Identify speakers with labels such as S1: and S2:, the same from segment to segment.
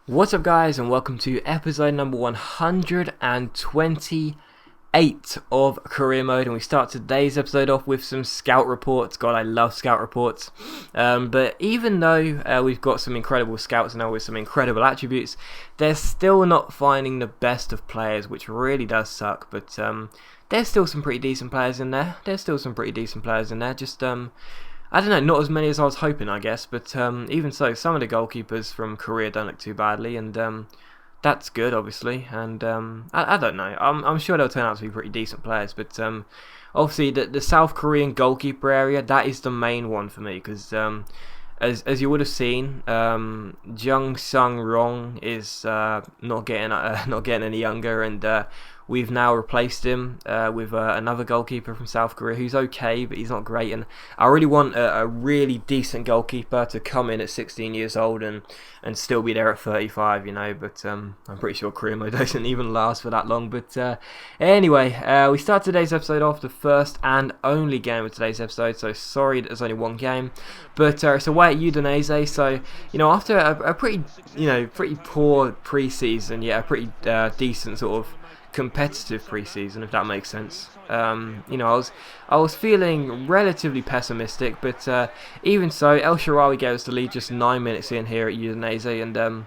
S1: What's up guys, and welcome to episode number 128 of Career Mode, and we start today's episode off with some scout reports. God, I love scout reports. But even though we've got some incredible scouts now with some incredible attributes, they're still not finding the best of players, which really does suck. But there's still some pretty decent players in there. Just I don't know, not as many as I was hoping, I guess, but even so, some of the goalkeepers from Korea don't look too badly, and that's good, obviously, and I don't know, I'm sure they'll turn out to be pretty decent players, but obviously the South Korean goalkeeper area, that is the main one for me, because as you would have seen, Jung Sung-rong is not getting any younger, and we've now replaced him with another goalkeeper from South Korea who's okay, but he's not great. And I really want a really decent goalkeeper to come in at 16 years old and still be there at 35, you know. But I'm pretty sure Career Mode doesn't even last for that long. But anyway, we start today's episode off, the first and only game of today's episode. So sorry that there's only one game, but it's away at Udinese. So after a pretty poor pre-season, a pretty decent sort of competitive pre-season, if that makes sense. I was feeling relatively pessimistic, but even so, El Shaarawy gave us the lead just 9 minutes in here at Udinese, and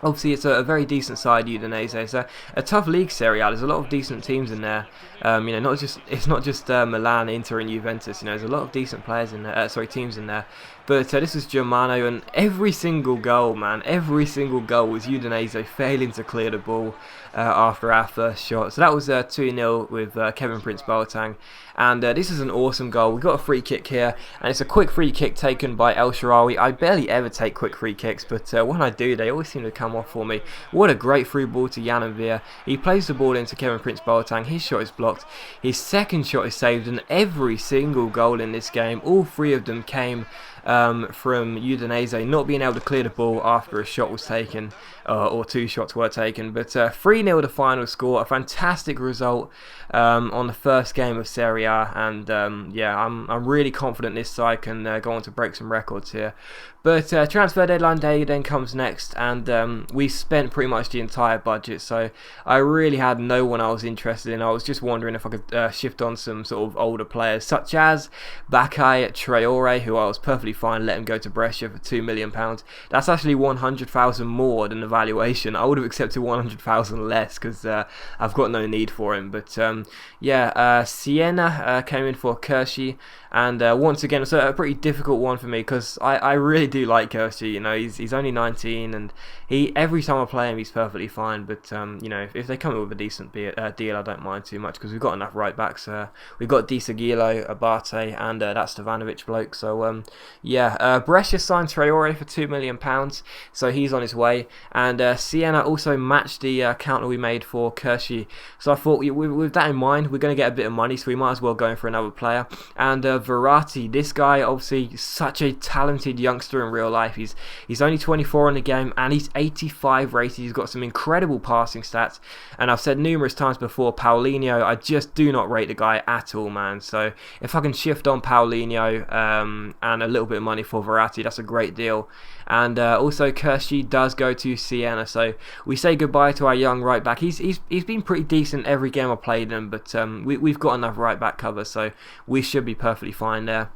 S1: obviously it's a very decent side, Udinese. It's a tough league, Serie A. There's a lot of decent teams in there. It's not just Milan, Inter, and Juventus. There's a lot of decent players in there. Teams in there. But this is Germano, and every single goal was Udinese failing to clear the ball after our first shot. So that was 2-0 with Kevin Prince Boateng. And this is an awesome goal. We got a free kick here, and it's a quick free kick taken by El Shaarawy. I barely ever take quick free kicks, but when I do, they always seem to come off for me. What a great through ball to Jan Veer. He plays the ball into Kevin Prince Boateng. His shot is blocked. His second shot is saved, and every single goal in this game, all three of them came from Udinese not being able to clear the ball after a shot was taken, or two shots were taken. But 3-0 the final score, a fantastic result on the first game of Serie A, and I'm really confident this side can go on to break some records here. But transfer deadline day then comes next, and we spent pretty much the entire budget, so I really had no one I was interested in. I was just wondering if I could shift on some sort of older players, such as Bakay Traore, who I was perfectly fine, let him go to Brescia for £2 million. That's actually 100,000 more than the valuation. I would have accepted 100,000 less, because I've got no need for him. But Siena came in for Kershi, and once again it's a pretty difficult one for me, because I really do like Kershi. He's only 19, and every time I play him he's perfectly fine. But if they come in with a decent deal, I don't mind too much, because we've got enough right backs. We've got Disagilo, Abate, and that Stevanovic bloke. So Brescia signed Traore for £2 million, so he's on his way. And Siena also matched the counter we made for Kershi. So I thought, with that in mind, we're going to get a bit of money, so we might as well go in for another player. And Verratti, this guy, obviously such a talented youngster in real life. He's only 24 in the game, and he's 85 rated. He's got some incredible passing stats, and I've said numerous times before, Paulinho, I just do not rate the guy at all, man. So if I can shift on Paulinho and a little bit of money for Verratti, that's a great deal. And also Kershi does go to Siena, so we say goodbye to our young right back. He's been pretty decent every game I played him, but we've got enough right back cover, so we should be perfectly fine there.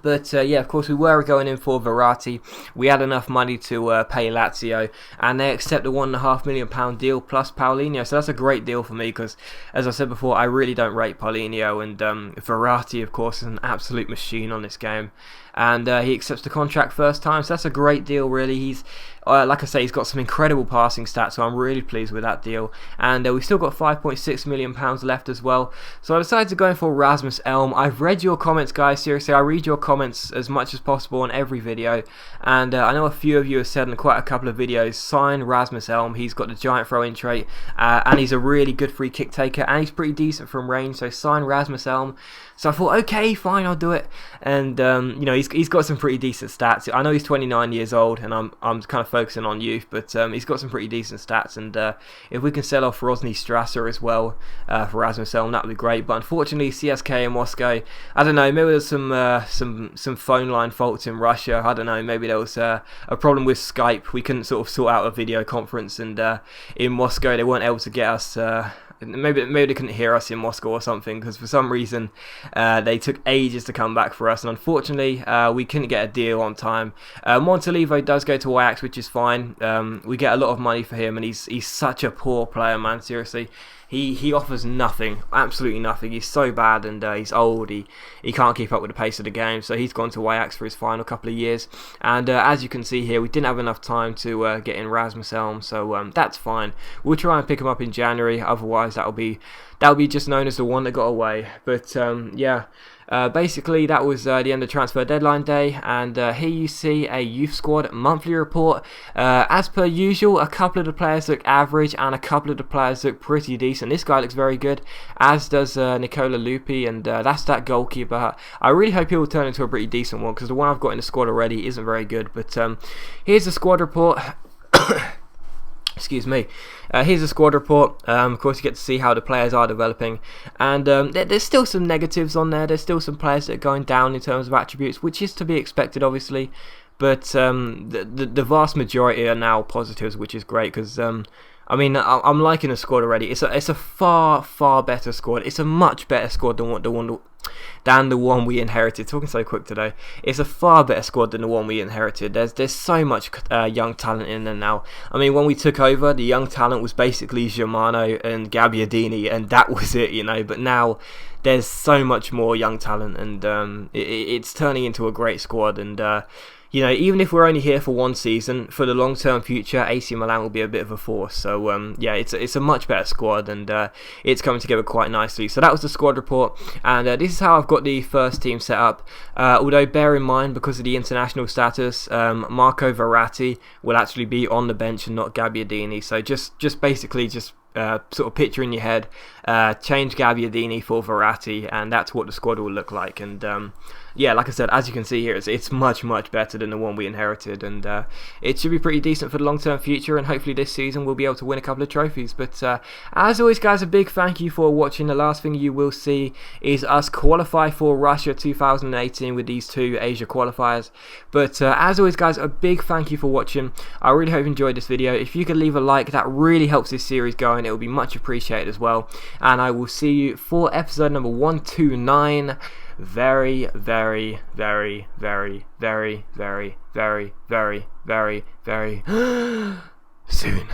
S1: But of course we were going in for Verratti. We had enough money to pay Lazio, and they accept a £1.5 million deal plus Paulinho. So that's a great deal for me, because as I said before, I really don't rate Paulinho, and Verratti of course is an absolute machine on this game. And he accepts the contract first time, so that's a great deal really. He's like I say, he's got some incredible passing stats, so I'm really pleased with that deal. And we've still got £5.6 million left as well, so I decided to go in for Rasmus Elm. I've read your comments, guys. Seriously, I read your comments as much as possible on every video, and I know a few of you have said in quite a couple of videos, sign Rasmus Elm. He's got the giant throw-in trait, and he's a really good free kick taker, and he's pretty decent from range, so sign Rasmus Elm. So I thought, okay, fine, I'll do it. And he's got some pretty decent stats. I know he's 29 years old, and I'm kind of focusing on youth, but he's got some pretty decent stats. And if we can sell off Rosny Strasser as well for Rasmus Elm, that would be great. But unfortunately, CSK and Moscow, I don't know, maybe there's some some phone line faults in Russia. I don't know, maybe there was a problem with Skype. We couldn't sort of sort out a video conference, and in Moscow they weren't able to get us. Maybe they couldn't hear us in Moscow or something, because for some reason they took ages to come back for us, and unfortunately we couldn't get a deal on time. Montalivo does go to Ajax, which is fine. We get a lot of money for him, and he's such a poor player, man. Seriously. He offers nothing, absolutely nothing. He's so bad, and he's old. He can't keep up with the pace of the game, so he's gone to Ajax for his final couple of years. And as you can see here, we didn't have enough time to get in Rasmus Elm, so that's fine. We'll try and pick him up in January. Otherwise, that'll be just known as the one that got away. But yeah. Basically, that was the end of transfer deadline day, and here you see a youth squad monthly report. As per usual, a couple of the players look average, and a couple of the players look pretty decent. This guy looks very good, as does Nicola Lupi, and that's that goalkeeper. I really hope he will turn into a pretty decent one, because the one I've got in the squad already isn't very good. But here's the squad report. Excuse me. Here's a squad report. Of course, you get to see how the players are developing, and there's still some negatives on there. There's still some players that are going down in terms of attributes, which is to be expected, obviously. But the vast majority are now positives, which is great, because I mean, I'm liking the squad already. It's a far better squad. It's a much better squad than the one we inherited. Talking so quick today. It's a far better squad than the one we inherited. There's so much young talent in there now. I mean, when we took over, the young talent was basically Germano and Gabbiadini, and that was it, you know. But now there's so much more young talent, and it's turning into a great squad. And you know, even if we're only here for one season, for the long-term future, AC Milan will be a bit of a force. So, yeah, it's a much better squad, and it's coming together quite nicely. So that was the squad report, and this is how I've got the first team set up. Although, bear in mind, because of the international status, Marco Verratti will actually be on the bench and not Gabbiadini. So just basically sort of picture in your head, change Gabbiadini for Verratti, and that's what the squad will look like. And yeah, like I said, as you can see here, it's much better than the one we inherited, and it should be pretty decent for the long-term future, and hopefully this season we'll be able to win a couple of trophies. But as always, guys, a big thank you for watching. The last thing you will see is us qualify for Russia 2018 with these two Asia qualifiers. But as always, guys, a big thank you for watching. I really hope you enjoyed this video. If you could leave a like, that really helps this series going. It will be much appreciated as well. And I will see you for episode number 129 very soon.